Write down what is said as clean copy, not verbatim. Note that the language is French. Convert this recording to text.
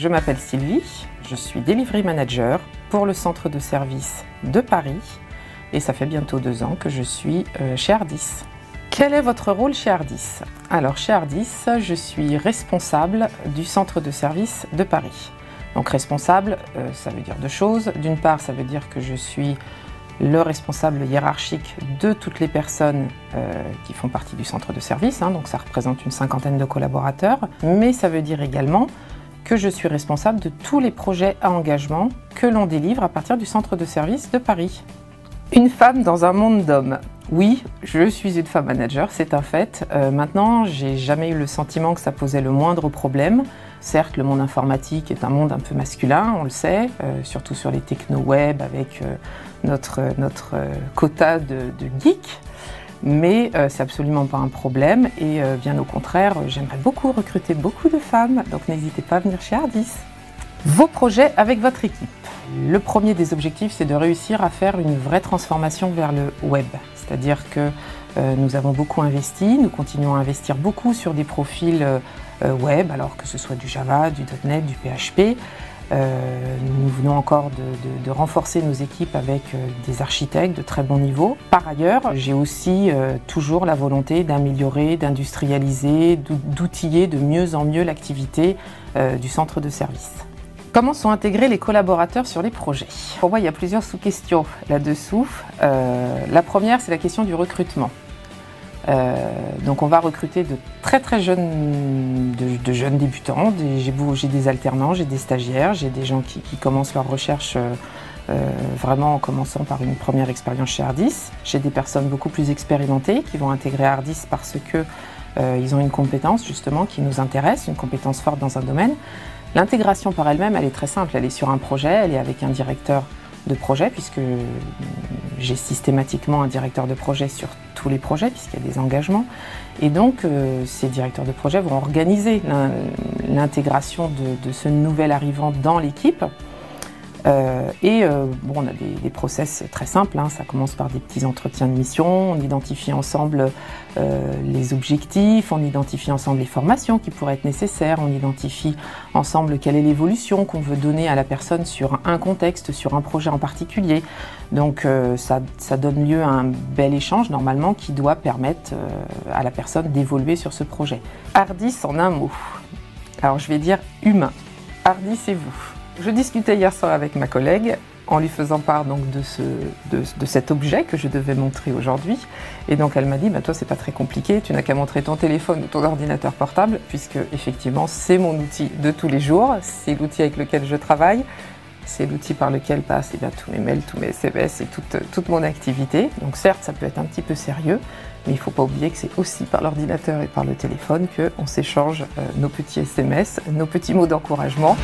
Je m'appelle Sylvie, je suis Delivery Manager pour le centre de service de Paris et ça fait bientôt 2 ans que je suis chez Ardis. Quel est votre rôle chez Ardis? Alors chez Ardis, je suis responsable du centre de service de Paris. Donc responsable, ça veut dire 2 choses. D'une part, ça veut dire que je suis le responsable hiérarchique de toutes les personnes qui font partie du centre de service, donc ça représente une 50aine de collaborateurs, mais ça veut dire également que je suis responsable de tous les projets à engagement que l'on délivre à partir du centre de service de Paris. Une femme dans un monde d'hommes. Oui, je suis une femme manager, c'est un fait. Maintenant, j'ai jamais eu le sentiment que ça posait le moindre problème. Certes, le monde informatique est un monde un peu masculin, on le sait, surtout sur les techno-web avec notre quota de geeks. Mais c'est absolument pas un problème et bien au contraire, j'aimerais beaucoup recruter beaucoup de femmes, donc n'hésitez pas à venir chez Ardis. Vos projets avec votre équipe. Le premier des objectifs, c'est de réussir à faire une vraie transformation vers le web. C'est-à-dire que nous avons beaucoup investi, nous continuons à investir beaucoup sur des profils web, alors que ce soit du Java, du .NET, du PHP. Nous venons encore de renforcer nos équipes avec des architectes de très bon niveau. Par ailleurs, j'ai aussi toujours la volonté d'améliorer, d'industrialiser, d'outiller de mieux en mieux l'activité du centre de service. Comment sont intégrés les collaborateurs sur les projets? Pour moi, il y a plusieurs sous-questions là-dessous. La première, c'est la question du recrutement. Donc on va recruter de très jeunes, de jeunes débutants. J'ai des alternants, j'ai des stagiaires, j'ai des gens qui commencent leur recherche vraiment en commençant par une première expérience chez Ardis. J'ai des personnes beaucoup plus expérimentées qui vont intégrer Ardis parce que ils ont une compétence justement qui nous intéresse, une compétence forte dans un domaine. L'intégration par elle-même, elle est très simple. Elle est sur un projet, elle est avec un directeur de projet, puisque j'ai systématiquement un directeur de projet sur tous les projets, puisqu'il y a des engagements. Et donc, ces directeurs de projet vont organiser l'intégration de ce nouvel arrivant dans l'équipe. Bon, on a des process très simples, ça commence par des petits entretiens de mission, on identifie ensemble les objectifs, on identifie ensemble les formations qui pourraient être nécessaires, on identifie ensemble quelle est l'évolution qu'on veut donner à la personne sur un contexte, sur un projet en particulier. Donc ça donne lieu à un bel échange normalement qui doit permettre à la personne d'évoluer sur ce projet. Ardis en un mot. Alors je vais dire humain. Ardis et vous. Je discutais hier soir avec ma collègue en lui faisant part donc de cet objet que je devais montrer aujourd'hui. Et donc elle m'a dit, toi c'est pas très compliqué, tu n'as qu'à montrer ton téléphone ou ton ordinateur portable, puisque effectivement c'est mon outil de tous les jours, c'est l'outil avec lequel je travaille, c'est l'outil par lequel passent tous mes mails, tous mes SMS et toute mon activité. Donc certes ça peut être un petit peu sérieux, mais il ne faut pas oublier que c'est aussi par l'ordinateur et par le téléphone qu'on s'échange nos petits SMS, nos petits mots d'encouragement.